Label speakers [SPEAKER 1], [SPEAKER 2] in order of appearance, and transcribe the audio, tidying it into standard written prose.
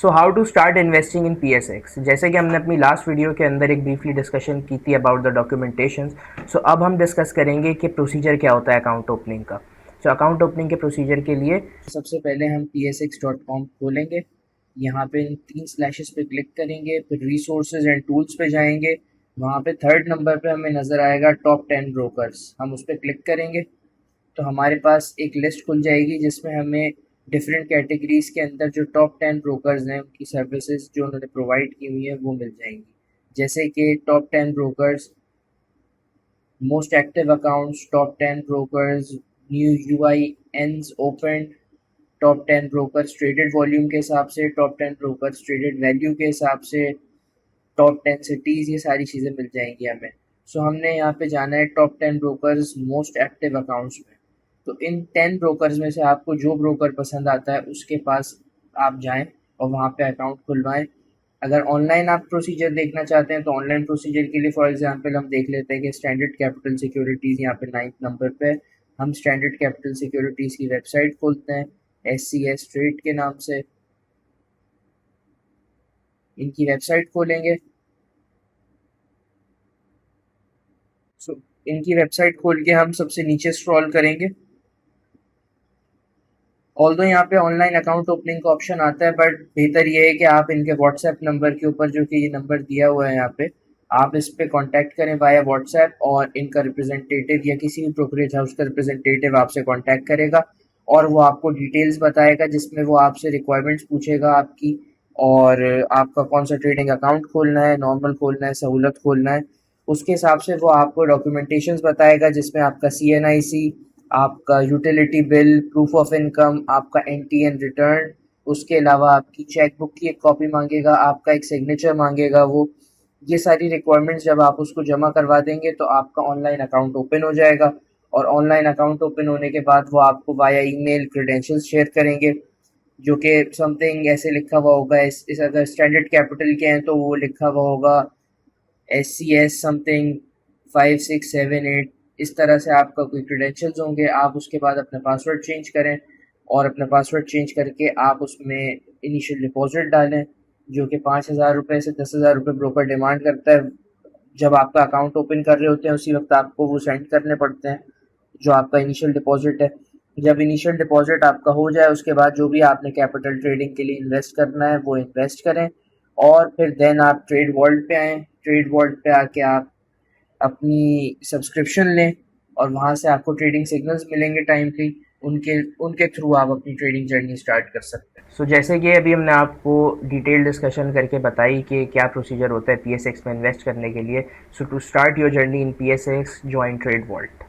[SPEAKER 1] So how to start investing in PSX। जैसे कि हमने अपनी लास्ट वीडियो के अंदर एक ब्रीफली डिस्कशन की थी अबाउट द डॉक्यूमेंटेशन। सो अब हम डिस्कस करेंगे कि प्रोसीजर क्या होता है अकाउंट ओपनिंग का। सो अकाउंट ओपनिंग के प्रोसीजर के लिए सबसे पहले हम psx.com खोलेंगे। यहाँ पे इन 3 स्लैशेस पे क्लिक करेंगे, फिर रिसोर्सेज एंड टूल्स पे जाएंगे। वहाँ पे 3rd नंबर पे हमें नज़र आएगा टॉप 10 ब्रोकर्स, हम उस पर क्लिक करेंगे तो हमारे पास एक लिस्ट खुल जाएगी जिसमें हमें डिफरेंट कैटेगरीज के अंदर जो टॉप 10 ब्रोकर्स हैं उनकी सर्विसेज जो उन्होंने प्रोवाइड की हुई हैं वो मिल जाएंगी। जैसे कि top 10 brokers, most active accounts, top 10 brokers, new UINs open, top 10 brokers traded volume के हिसाब से, टॉप 10 ब्रोकर्स ट्रेडेड वैल्यू के हिसाब से, टॉप 10 सिटीज़, ये सारी चीज़ें मिल जाएंगी हमें। सो हमने यहाँ पे जाना है top 10 brokers most active accounts में। तो इन 10 ब्रोकर्स में से आपको जो ब्रोकर पसंद आता है उसके पास आप जाएं और वहाँ पे अकाउंट खुलवाएं। अगर ऑनलाइन आप प्रोसीजर देखना चाहते हैं तो ऑनलाइन प्रोसीजर के लिए फॉर एग्जांपल हम देख लेते हैं कि स्टैंडर्ड कैपिटल सिक्योरिटीज़ यहाँ पे 9th नंबर पे है। हम स्टैंडर्ड कैपिटल सिक्योरिटीज़ की वेबसाइट खोलते हैं SCS ट्रेड के नाम से। इनकी वेबसाइट खोलेंगे। सो इनकी वेबसाइट खोल के हम सबसे नीचे स्क्रॉल करेंगे। ऑल्दो यहाँ पे ऑनलाइन अकाउंट ओपनिंग का ऑप्शन आता है, बट बेहतर ये है कि आप इनके व्हाट्सएप नंबर के ऊपर, जो कि ये नंबर दिया हुआ है यहाँ पे, आप इस पे कांटेक्ट करें वाया व्हाट्सएप और इनका रिप्रेजेंटेटिव या किसी भी ब्रोकरेज हाउस का रिप्रेजेंटेटिव आपसे कांटेक्ट करेगा और वो आपको डिटेल्स बताएगा जिसमें वो आपसे रिक्वायरमेंट्स पूछेगा आपकी, और आपका कौन सा ट्रेडिंग अकाउंट खोलना है, नॉर्मल खोलना है, सहूलत खोलना है। उसके हिसाब से वो आपको डॉक्यूमेंटेशंस बताएगा जिसमें आपका CNIC, आपका utility bill, proof of income, आपका NTN रिटर्न, उसके अलावा आपकी चेकबुक की एक कॉपी मांगेगा, आपका एक सिग्नेचर मांगेगा वो। ये सारी रिक्वायरमेंट्स जब आप उसको जमा करवा देंगे तो आपका ऑनलाइन अकाउंट ओपन हो जाएगा, और ऑनलाइन अकाउंट ओपन होने के बाद वो आपको वाया ईमेल क्रेडेंशियल्स शेयर करेंगे, जो कि समथिंग ऐसे लिखा हुआ होगा। इस अगर स्टैंडर्ड कैपिटल के हैं तो वो लिखा हुआ होगा SCS समथिंग 5678, इस तरह से आपका कोई क्रेडेंशियल्स होंगे। आप उसके बाद अपना पासवर्ड चेंज करें और अपना पासवर्ड चेंज करके आप उसमें इनिशियल डिपॉजिट डालें, जो कि 5,000 रुपये से 10,000 रुपये ब्रोकर डिमांड करता है। जब आपका अकाउंट ओपन कर रहे होते हैं उसी वक्त आपको वो सेंड करने पड़ते हैं जो आपका इनिशियल डिपॉजिट है। जब इनिशियल डिपॉजिट आपका हो जाए उसके बाद जो भी आपने कैपिटल ट्रेडिंग के लिए इन्वेस्ट करना है वो इन्वेस्ट करें, और फिर देन आप ट्रेड वर्ल्ड पे आएँ। ट्रेड वर्ल्ड पे आके आप अपनी सब्सक्रिप्शन लें और वहाँ से आपको ट्रेडिंग सिग्नल्स मिलेंगे टाइमली, उनके उनके थ्रू आप अपनी ट्रेडिंग जर्नी स्टार्ट कर सकते हैं। सो जैसे कि अभी हमने आपको डिटेल डिस्कशन करके बताई कि क्या प्रोसीजर होता है PSX में इन्वेस्ट करने के लिए। So to start your journey in PSX, join Trade world.